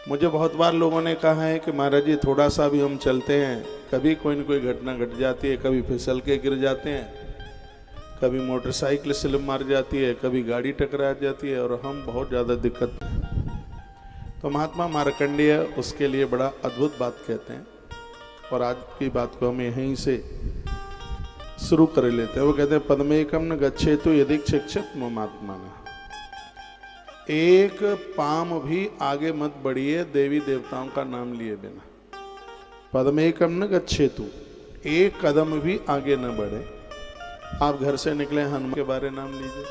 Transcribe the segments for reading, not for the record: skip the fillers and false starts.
मुझे बहुत बार लोगों ने कहा है कि महाराज जी थोड़ा सा भी हम चलते हैं, कभी कोई न कोई घटना घट जाती है, कभी फिसल के गिर जाते हैं, कभी मोटरसाइकिल स्लिप मार जाती है, कभी गाड़ी टकरा जाती है और हम बहुत ज़्यादा दिक्कत। तो महात्मा मार्कंडेय उसके लिए बड़ा अद्भुत बात कहते हैं और आज की बात को हम यहीं से शुरू कर लेते हैं। वो कहते हैं पद्मेकम न गच्छेतु यदि शिक्षित महात्मा, एक पाम भी आगे मत बढ़िए देवी देवताओं का नाम लिए बिना। पद्मेकम न गच्छेतु, एक कदम भी आगे न बढ़े। आप घर से निकले हनुमान के बारे नाम लीजिए,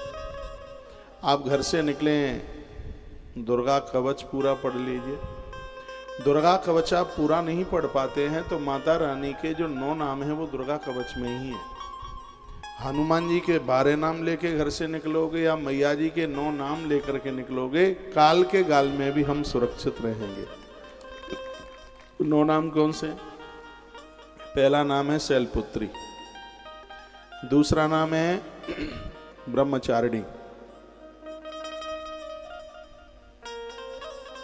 आप घर से निकले दुर्गा कवच पूरा पढ़ लीजिए। दुर्गा कवच आप पूरा नहीं पढ़ पाते हैं तो माता रानी के जो 9 नाम हैं वो दुर्गा कवच में ही है। हनुमान जी के 12 नाम लेके घर से निकलोगे या मैया जी के 9 नाम लेकर के निकलोगे, काल के गाल में भी हम सुरक्षित रहेंगे। 9 नाम कौन से? पहला नाम है शैलपुत्री, दूसरा नाम है ब्रह्मचारिणी,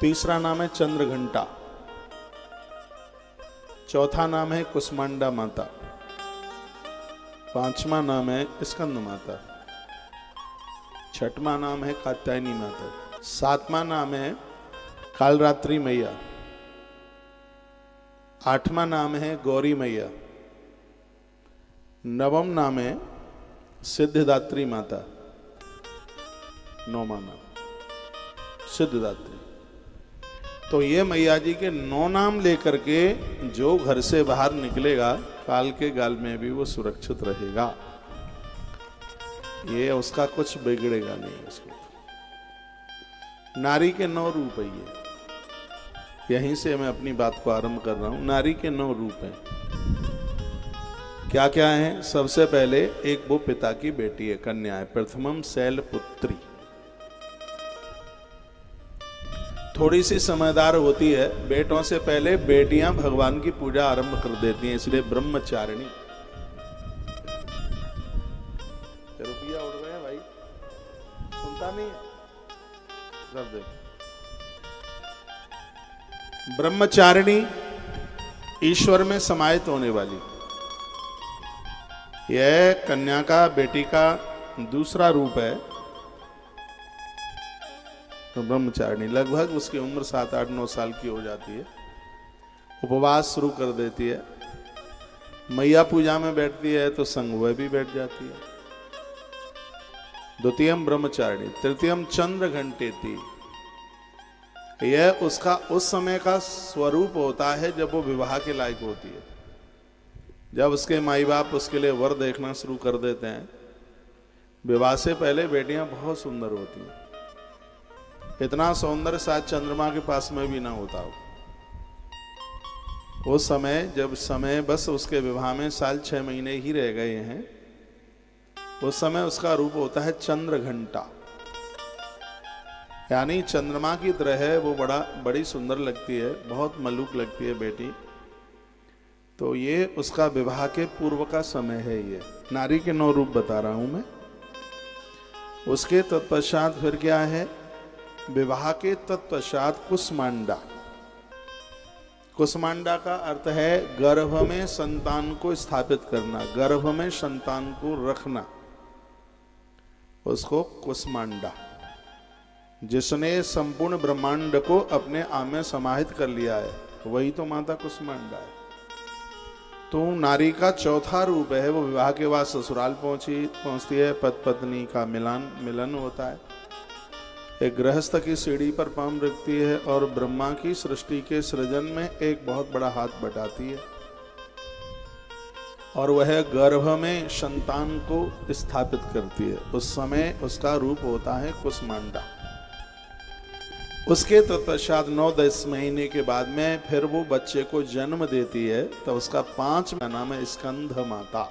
तीसरा नाम है चंद्रघंटा, चौथा नाम है कुष्मांडा माता, पांचवा नाम है स्कंद माता, छठवां नाम है कात्यायनी माता, सातवां नाम है कालरात्रि मैया, आठवां नाम है गौरी मैया, नवम नाम है सिद्धिदात्री माता, 9वां नाम सिद्धिदात्री। तो ये मैया जी के 9 नाम लेकर के जो घर से बाहर निकलेगा, काल के गाल में भी वो सुरक्षित रहेगा। ये उसका कुछ बिगड़ेगा नहीं। उसको नारी के 9 रूप है। ये यहीं से मैं अपनी बात को आरंभ कर रहा हूं। नारी के 9 रूप हैं। क्या क्या है? सबसे पहले एक वो पिता की बेटी है, कन्या है, प्रथमम शैलपुत्री। थोड़ी सी समझदार होती है, बेटों से पहले बेटियां भगवान की पूजा आरंभ कर देती हैं, इसलिए ब्रह्मचारिणी। रुपया उड़ रहे हैं भाई, सुनता नहीं है? कर दे। ब्रह्मचारिणी ईश्वर में समाहित होने वाली, यह कन्या का, बेटी का दूसरा रूप है। तो ब्रह्मचारिणी लगभग उसकी उम्र 7, 8, 9 साल की हो जाती है, उपवास शुरू कर देती है, मैया पूजा में बैठती है तो संग वह भी बैठ जाती है। द्वितीयम ब्रह्मचारिणी, तृतीयम चंद्र घंटेती। यह उसका उस समय का स्वरूप होता है जब वो विवाह के लायक होती है, जब उसके माई बाप उसके लिए वर देखना शुरू कर देते हैं। विवाह से पहले बेटियां बहुत सुंदर होती हैं, इतना सौंदर्य शायद चंद्रमा के पास में भी ना होता हो। उस समय जब समय बस उसके विवाह में साल 6 महीने ही रह गए हैं, उस समय उसका रूप होता है चंद्र घंटा, यानी चंद्रमा की तरह है वो। बड़ी सुंदर लगती है, बहुत मलूक लगती है बेटी। तो ये उसका विवाह के पूर्व का समय है। ये नारी के 9 रूप बता रहा हूं मैं। उसके तत्पश्चात फिर क्या है? विवाह के तत्पश्चात कुष्मांडा। कुष्मांडा का अर्थ है गर्भ में संतान को स्थापित करना, गर्भ में संतान को रखना, उसको कुष्मांडा। जिसने संपूर्ण ब्रह्मांड को अपने आप में समाहित कर लिया है, वही तो माता कुष्मांडा है। तो नारी का चौथा रूप है, वो विवाह के बाद ससुराल पहुंचती है, पति पत्नी का मिलन होता है, एक गृहस्थ की सीढ़ी पर पांव रखती है और ब्रह्मा की सृष्टि के सृजन में एक बहुत बड़ा हाथ बटाती है, और वह गर्भ में संतान को स्थापित करती है। उस समय उसका रूप होता है कुष्मांडा। उसके तत्पश्चात 9-10 महीने के बाद में फिर वो बच्चे को जन्म देती है, तो उसका 5वां नाम है स्कंद माता।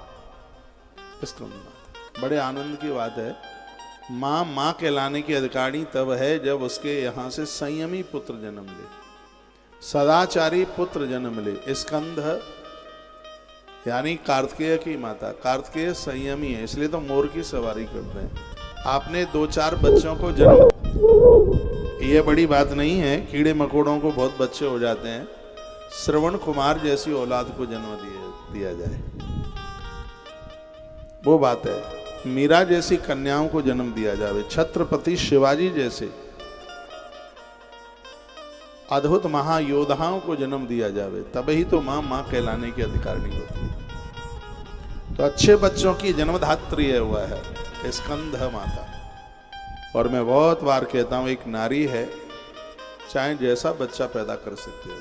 स्कंद माता बड़े आनंद की बात है। माँ कहलाने की अधिकारी तब है जब उसके यहाँ से संयमी पुत्र जन्म ले, सदाचारी पुत्र जन्म ले। स्कंद यानी कार्तिकेय की माता। कार्तिकेय संयमी है, इसलिए तो मोर की सवारी करते हैं। आपने 2-4 बच्चों को जन्म, ये बड़ी बात नहीं है, कीड़े मकोड़ों को बहुत बच्चे हो जाते हैं, श्रवण कुमार जैसी औलाद को जन्म दिया जाए, वो बात है। मीरा जैसी कन्याओं को जन्म दिया जाए, छत्रपति शिवाजी जैसे अद्भुत महायोद्धाओं को जन्म दिया जावे, तभी तो माँ माँ कहलाने की अधिकारिणी होती है। तो अच्छे बच्चों की जन्मधात्री है हुआ है स्कंद माता। और मैं बहुत बार कहता हूं, एक नारी है, चाहे जैसा बच्चा पैदा कर सकती है,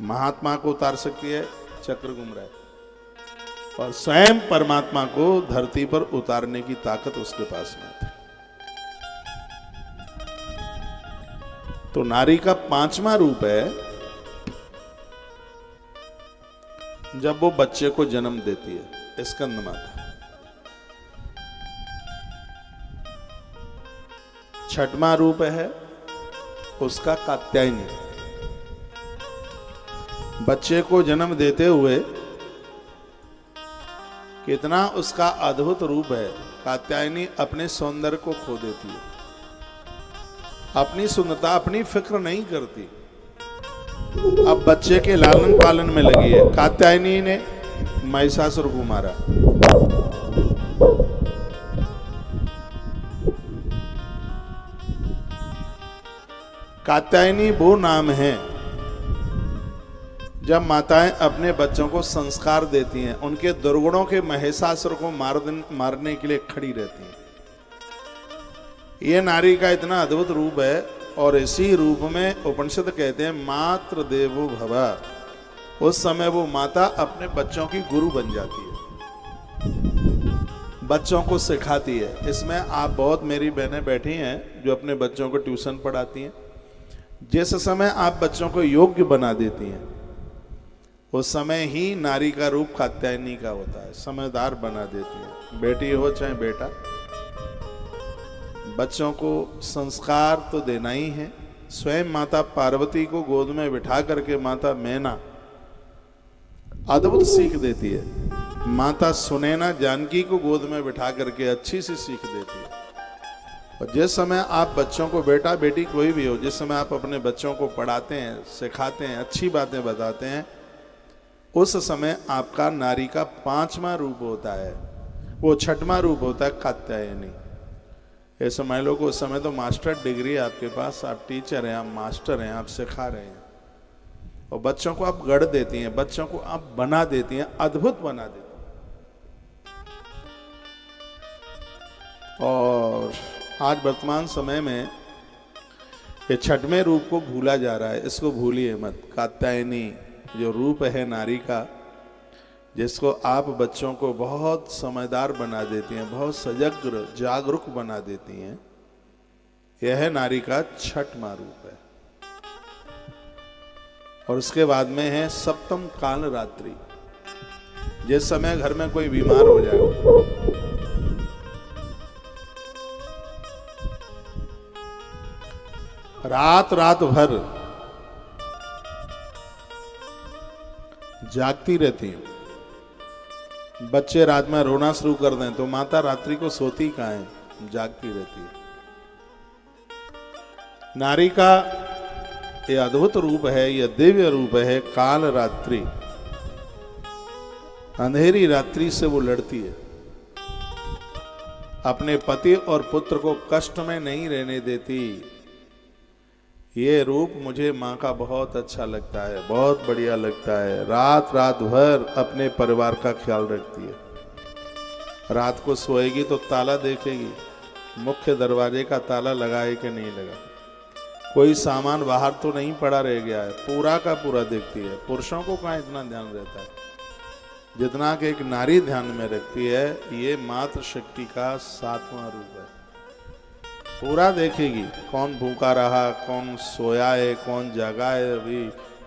महात्मा को उतार सकती है चक्र घूम रहा है, और स्वयं परमात्मा को धरती पर उतारने की ताकत उसके पास में है। तो नारी का पांचवा रूप है जब वो बच्चे को जन्म देती है, स्कंद माता। छठवां रूप है उसका कात्यायनी। बच्चे को जन्म देते हुए कितना उसका अद्भुत रूप है। कात्यायनी अपने सौंदर्य को खो देती है, अपनी सुंदरता, अपनी फिक्र नहीं करती, अब बच्चे के लालन पालन में लगी है। कात्यायनी ने महिषासुर को मारा, कात्यायनी वो नाम है जब माताएं अपने बच्चों को संस्कार देती हैं, उनके दुर्गुणों के महिषासुर को मारने के लिए खड़ी रहती हैं। ये नारी का इतना अद्भुत रूप है। और इसी रूप में उपनिषद कहते हैं मात्र देवो भव। उस समय वो माता अपने बच्चों की गुरु बन जाती है, बच्चों को सिखाती है। इसमें आप बहुत, मेरी बहनें बैठी हैं जो अपने बच्चों को ट्यूशन पढ़ाती हैं, जिस समय आप बच्चों को योग्य बना देती हैं उस समय ही नारी का रूप कात्यायनी का होता है, समझदार बना देती है। बेटी हो चाहे बेटा, बच्चों को संस्कार तो देना ही है। स्वयं माता पार्वती को गोद में बिठा करके माता मैना अद्भुत सीख देती है। माता सुनैना जानकी को गोद में बिठा करके अच्छी सी सीख देती है। और जिस समय आप बच्चों को, बेटा बेटी कोई भी हो, जिस समय आप अपने बच्चों को पढ़ाते हैं, सिखाते हैं, अच्छी बातें बताते हैं, उस समय आपका नारी का पांचवा रूप होता है, वो छठवां रूप होता है कात्यायनी। ये समझ लो कि उस समय तो मास्टर डिग्री आपके पास, आप टीचर हैं, आप मास्टर हैं, आप सिखा रहे हैं, और बच्चों को आप गढ़ देती हैं, बच्चों को आप बना देती हैं, अद्भुत बना देती हैं। और आज वर्तमान समय में ये छठवें रूप को भूला जा रहा है, इसको भूलिए मत। कात्यायनी जो रूप है नारी का, जिसको आप बच्चों को बहुत समझदार बना देती हैं, बहुत सजग जागरूक बना देती हैं, यह है नारी का छठवां रूप है। और उसके बाद में है सप्तम काल रात्रि। जिस समय घर में कोई बीमार हो जाए, रात रात भर जागती रहती है, बच्चे रात में रोना शुरू कर दें तो माता रात्रि को सोती कहाँ है, जागती रहती है। नारी का ये अद्भुत रूप है, यह दिव्य रूप है काल रात्रि। अंधेरी रात्रि से वो लड़ती है, अपने पति और पुत्र को कष्ट में नहीं रहने देती। ये रूप मुझे माँ का बहुत अच्छा लगता है, बहुत बढ़िया लगता है। रात रात भर अपने परिवार का ख्याल रखती है। रात को सोएगी तो ताला देखेगी, मुख्य दरवाजे का ताला लगा है कि नहीं लगा, कोई सामान बाहर तो नहीं पड़ा रह गया है, पूरा का पूरा देखती है। पुरुषों को कहाँ इतना ध्यान रहता है जितना कि एक नारी ध्यान में रखती है। ये मातृ शक्ति का सातवां रूप है। पूरा देखेगी, कौन भूखा रहा, कौन सोया है, कौन जागा है, अभी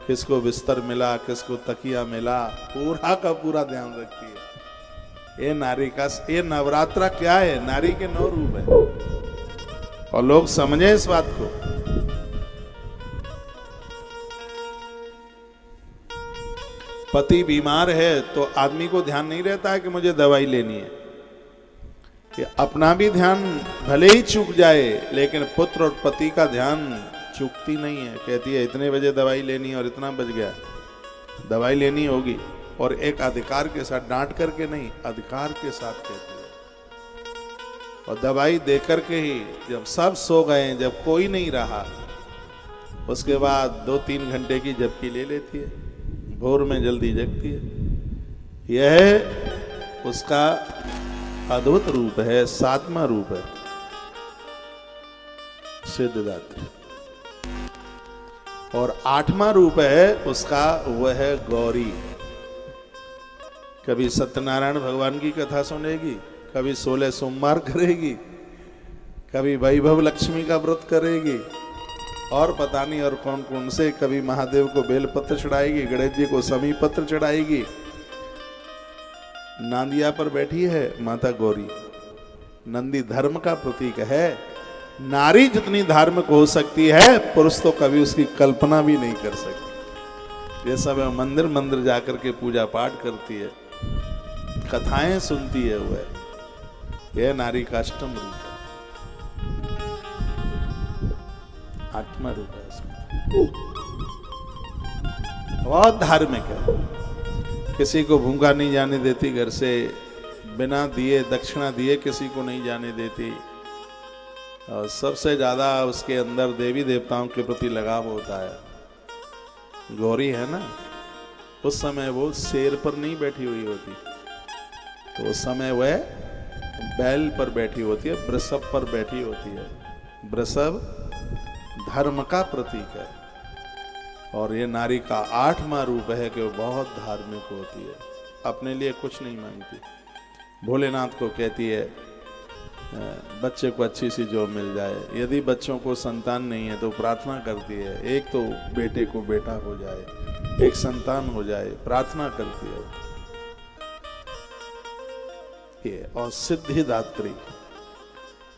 किसको बिस्तर मिला, किसको तकिया मिला, पूरा का पूरा ध्यान रखती है। ये नारी का, ये नवरात्रा क्या है, नारी के 9 रूप है। और लोग समझे इस बात को। पति बीमार है तो आदमी को ध्यान नहीं रहता है कि मुझे दवाई लेनी है, कि अपना भी ध्यान भले ही चूक जाए, लेकिन पुत्र और पति का ध्यान चूकती नहीं है। कहती है इतने बजे दवाई लेनी है और इतना बज गया, दवाई लेनी होगी। और एक अधिकार के साथ, डांट करके नहीं, अधिकार के साथ कहती है। और दवाई दे करके ही जब सब सो गए, जब कोई नहीं रहा, उसके बाद 2-3 घंटे की झपकी ले लेती है, भोर में जल्दी जगती है। यह उसका अद्भुत रूप है, 7वां रूप है सिद्धिदात्री। और 8वां रूप है उसका, वह है गौरी। कभी सत्यनारायण भगवान की कथा सुनेगी, कभी 16 सोमवार करेगी, कभी वैभव लक्ष्मी का व्रत करेगी, और पता नहीं और कौन कौन से, कभी महादेव को बेलपत्र चढ़ाएगी, गणेश जी को समी पत्र चढ़ाएगी। नांदिया पर बैठी है माता गौरी। नंदी धर्म का प्रतीक है। नारी जितनी धार्मिक हो सकती है, पुरुष तो कभी उसकी कल्पना भी नहीं कर सकती। ये सब मंदिर मंदिर जाकर के पूजा पाठ करती है, कथाएं सुनती है, वह यह नारी का अष्टम रूप है। 8वां रूप है इसका। बहुत धार्मिक है। किसी को भूखा नहीं जाने देती, घर से बिना दिए, दक्षिणा दिए किसी को नहीं जाने देती। और सबसे ज्यादा उसके अंदर देवी देवताओं के प्रति लगाव होता है। गौरी है ना, उस समय वो शेर पर नहीं बैठी हुई होती, तो उस समय वह बैल पर बैठी होती है, वृषभ पर बैठी होती है। वृषभ धर्म का प्रतीक है। और ये नारी का 8वां रूप है कि वो बहुत धार्मिक होती है, अपने लिए कुछ नहीं मांगती। भोलेनाथ को कहती है बच्चे को अच्छी सी जॉब मिल जाए। यदि बच्चों को संतान नहीं है तो प्रार्थना करती है, एक तो बेटे को बेटा हो जाए, एक संतान हो जाए, प्रार्थना करती है ये। और सिद्धिदात्री,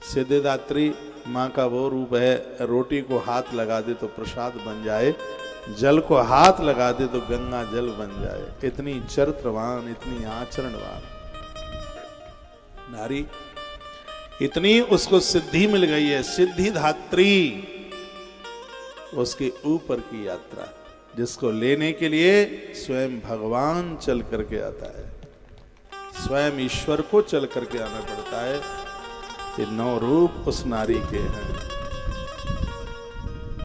सिद्धिदात्री माँ का वो रूप है, रोटी को हाथ लगा दे तो प्रसाद बन जाए, जल को हाथ लगा दे तो गंगा जल बन जाए। इतनी चरित्रवान, इतनी आचरणवान नारी, इतनी उसको सिद्धि मिल गई है। सिद्धिदात्री उसके ऊपर की यात्रा, जिसको लेने के लिए स्वयं भगवान चल करके आता है, स्वयं ईश्वर को चल करके आना पड़ता है। ये 9 रूप उस नारी के हैं।